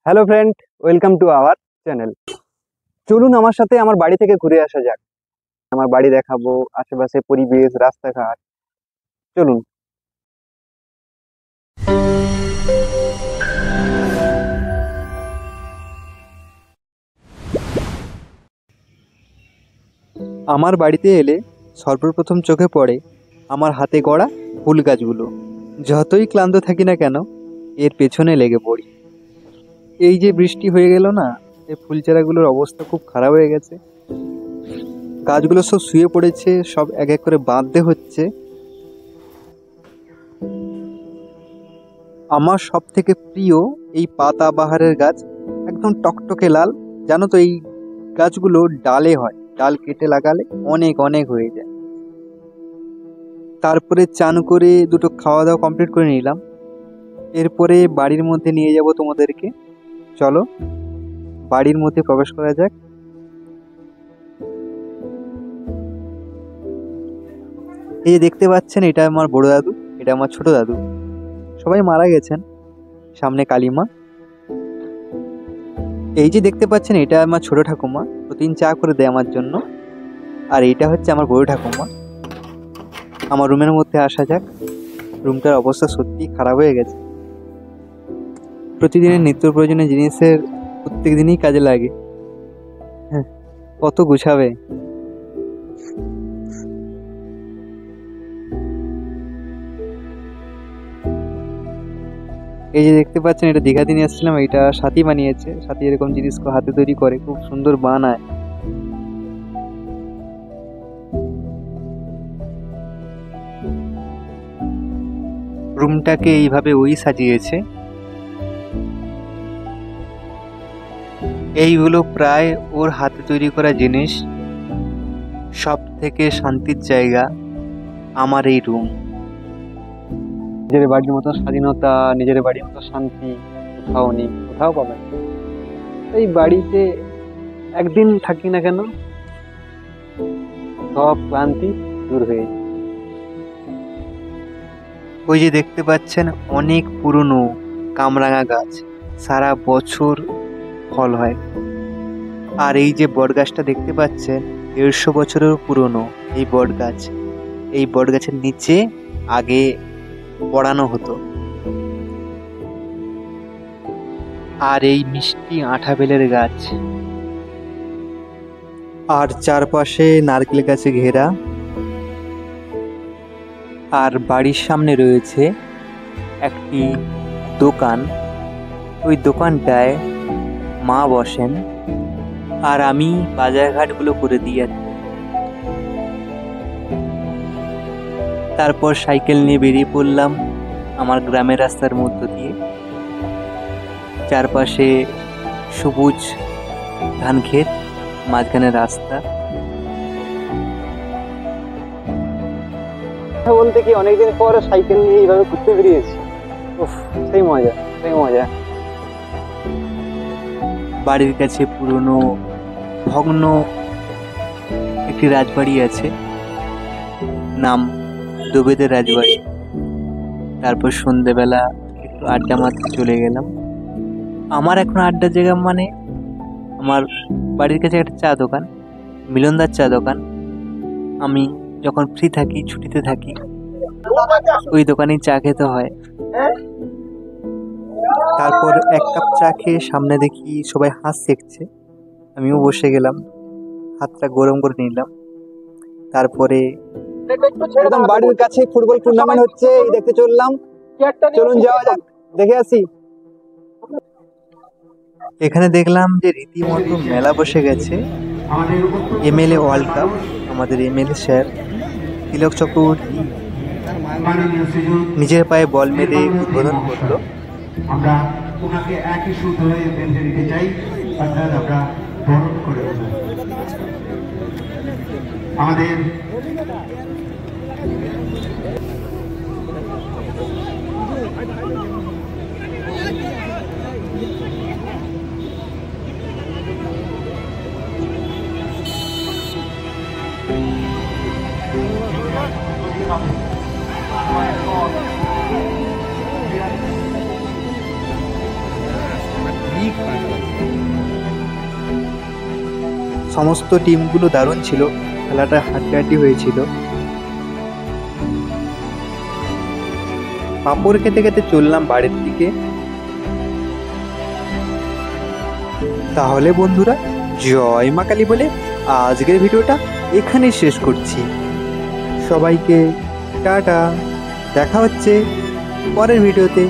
Hello friend, welcome to our channel. চলুন আমার সাথে আমার বাড়ি থেকে ঘুরে আসা যাক। আমার বাড়ি দেখাবো, আশেপাশে পরিবেশ, রাস্তাঘাট। চলুন। আমার বাড়িতে এলে সর্বপ্রথম চোখে পড়ে আমার হাতে গড়া ফুল গাছগুলো। যতই ক্লান্ত থাকি না কেন, এর পেছনে লেগে পড়ি। এই যে বৃষ্টি হয়ে গেল না, এই ফুল চারাগুলোর অবস্থা খুব খারাপ হয়ে গেছে। গাছগুলো সব শুয়ে পড়েছে, সব এক এক করে বাঁধতে হচ্ছে। আমার সব থেকে প্রিয় এই পাতাবাহারের গাছ, একদম টকটকে লাল। জানো তো, এই গাছগুলো ডালে হয়, ডাল কেটে লাগালে অনেক অনেক হয়ে যায়। তারপরে চান করে দুটো খাওয়া দাওয়া কমপ্লিট করে নিলাম। এরপরে বাড়ির মধ্যে নিয়ে যাব তোমাদেরকে। চলো বাড়ির মধ্যে প্রবেশ করা যাক। এই যে দেখতে পাচ্ছেন, এটা আমার বড় দাদু, এটা আমার ছোট দাদু, সবাই মারা গেছেন। সামনে কালীমা। এই যে দেখতে পাচ্ছেন, এটা আমার ছোট ঠাকুমা, প্রতিদিন চা করে দেয় আমার জন্য। আর এইটা হচ্ছে আমার বড় ঠাকুমা। আমার রুমের মধ্যে আসা যাক। রুমটার অবস্থা সত্যি খারাপ হয়ে গেছে। প্রতিদিনের নিত্য প্রয়োজনীয় জিনিসের প্রত্যেক দিনই কাজে লাগে। হ্যাঁ, কত গুছাবে। এই যে দেখতে পাচ্ছেন, এটা দীঘাতে নিয়ে আসছিলাম, এটা সাথী বানিয়েছে। সাথী এরকম জিনিস হাতে তৈরি করে, খুব সুন্দর বানায়। রুমটাকে এইভাবে ওই সাজিয়েছে। এইগুলো প্রায় ওর হাতে তৈরি করা জিনিস। সব থেকে শান্তির জায়গা আমার এই রুম। নিজের বাড়ির মতো স্বাধীনতা, নিজের বাড়ির মতো শান্তি কোথাও নেই, কোথাও পাবেন। এই বাড়িতে একদিন থাকি না কেন, সব ক্লান্তি দূর হয়ে যায়। ওই যে দেখতে পাচ্ছেন, অনেক পুরনো কামরাঙা গাছ, সারা বছর ফল হয়। আর এই যে বট গাছটা দেখতে পাচ্ছেন, 150 বছরের পুরনো এই বট গাছ। এই বট গাছের নিচে আগে পড়ানো হতো। আর এই মিষ্টি আঠা বেলের গাছ, আর চারপাশে নারকেল গাছে ঘেরা। আর বাড়ির সামনে রয়েছে একটি দোকান। ওই দোকানটায় মা বসেন, আর আমি বাজারঘাটগুলো করে দিই আর কি। তারপর সাইকেল নিয়ে বেরিয়ে পড়লাম আমার গ্রামের রাস্তার মধ্য দিয়ে। চারপাশে সবুজ ধান ক্ষেত, মাঝখানে রাস্তা। বলতে কি, অনেকদিন পর সাইকেল নিয়ে এইভাবে ঘুরতে বেরিয়েছি। উফ, সেই মজা, সেই মজা। বাড়ির কাছে পুরনো ভগ্ন একটি রাজবাড়ি আছে, নাম দুবেদের রাজবাড়ি। তারপর সন্ধ্যেবেলা একটু আড্ডা মারতে চলে গেলাম। আমার এখন আড্ডার জায়গা মানে আমার বাড়ির কাছে একটা চা দোকান, মিলনদার চা দোকান। আমি যখন ফ্রি থাকি, ছুটিতে থাকি, ওই দোকানেই চা খেতে হয়। তারপর এক কাপ চা খেয়ে সামনে দেখি সবাই হাঁস সেঁকছে, আমিও বসে গেলাম, হাতটা গরম করে নিলাম। তারপরে একদম বাড়ির কাছে ফুটবল টুর্নামেন্ট হচ্ছে, এই দেখতে চললাম। চলুন যাওয়া যাক, দেখে আসি। এখানে দেখলাম যে রীতিমতো মেলা বসে গেছে। এমএলএ ওয়ার্ল্ড কাপ, আমাদের এমএলএ স্যার তিলক চক্রবর্তী নিজের পায়ে বল মেরে উদ্বোধন করলো। আমরা ওনাকে একই সূত্রে বেঁধে দিতে চাই, অর্থাৎ আমরা বরণ করে আমাদের সমস্ত টিমগুলো দারুণ ছিল, খেলাটা হাড্ডাহাড্ডি হয়েছিল। পাঁপড় খেতে খেতে চললাম বাড়ির দিকে। তাহলে বন্ধুরা, জয় মা কালী বলে আজকের ভিডিওটা এখানেই শেষ করছি। সবাইকে টাটা, দেখা হচ্ছে পরের ভিডিওতে।